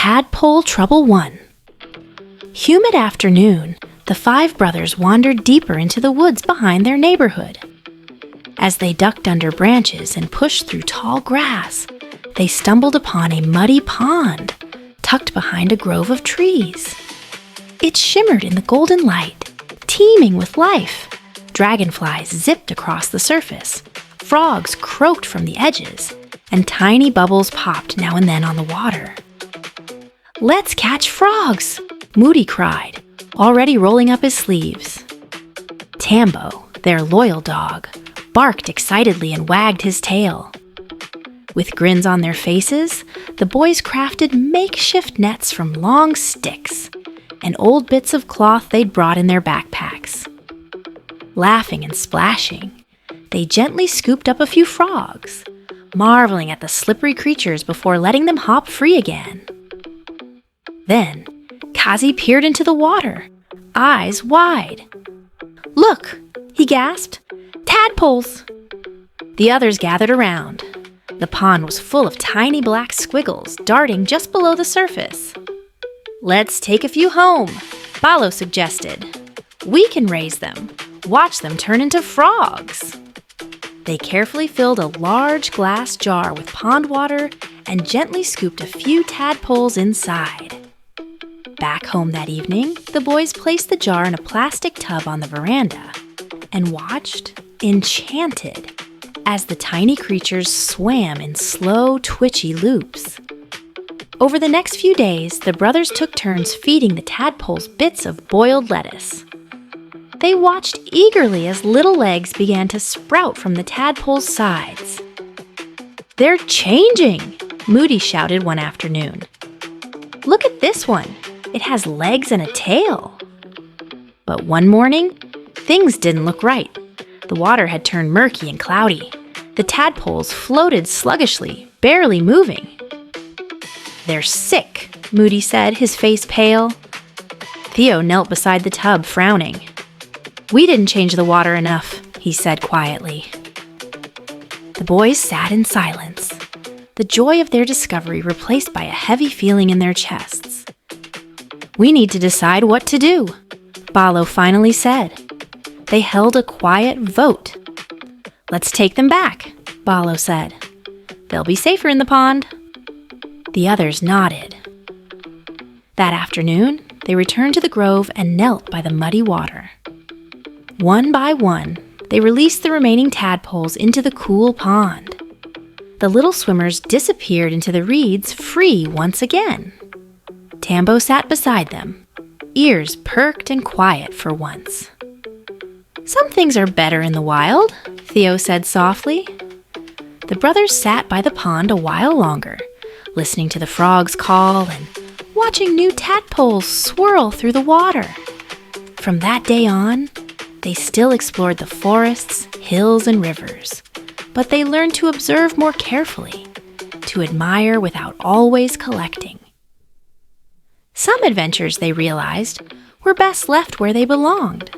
Tadpole Trouble 1. Humid afternoon, the five brothers wandered deeper into the woods behind their neighborhood. As they ducked under branches and pushed through tall grass, they stumbled upon a muddy pond tucked behind a grove of trees. It shimmered in the golden light, teeming with life. Dragonflies zipped across the surface, frogs croaked from the edges, and tiny bubbles popped now and then on the water. "Let's catch frogs!" Moody cried, already rolling up his sleeves. Tambo, their loyal dog, barked excitedly and wagged his tail. With grins on their faces, the boys crafted makeshift nets from long sticks and old bits of cloth they'd brought in their backpacks. Laughing and splashing, they gently scooped up a few frogs, marveling at the slippery creatures before letting them hop free again. Then, Kazi peered into the water, eyes wide. "Look!" he gasped. "Tadpoles!" The others gathered around. The pond was full of tiny black squiggles darting just below the surface. "Let's take a few home," Balo suggested. "We can raise them. Watch them turn into frogs." They carefully filled a large glass jar with pond water and gently scooped a few tadpoles inside. Back home that evening, the boys placed the jar in a plastic tub on the veranda and watched, enchanted, as the tiny creatures swam in slow, twitchy loops. Over the next few days, the brothers took turns feeding the tadpoles bits of boiled lettuce. They watched eagerly as little legs began to sprout from the tadpoles' sides. "They're changing!" Moody shouted one afternoon. "Look at this one. It has legs and a tail." But one morning, things didn't look right. The water had turned murky and cloudy. The tadpoles floated sluggishly, barely moving. "They're sick," Moody said, his face pale. Theo knelt beside the tub, frowning. "We didn't change the water enough," he said quietly. The boys sat in silence, the joy of their discovery replaced by a heavy feeling in their chests. "We need to decide what to do," Balo finally said. They held a quiet vote. "Let's take them back," Balo said. "They'll be safer in the pond." The others nodded. That afternoon, they returned to the grove and knelt by the muddy water. One by one, they released the remaining tadpoles into the cool pond. The little swimmers disappeared into the reeds free once again. Tambo sat beside them, ears perked and quiet for once. "Some things are better in the wild," Theo said softly. The brothers sat by the pond a while longer, listening to the frogs call and watching new tadpoles swirl through the water. From that day on, they still explored the forests, hills, and rivers, but they learned to observe more carefully, to admire without always collecting. Some adventures, they realized, were best left where they belonged.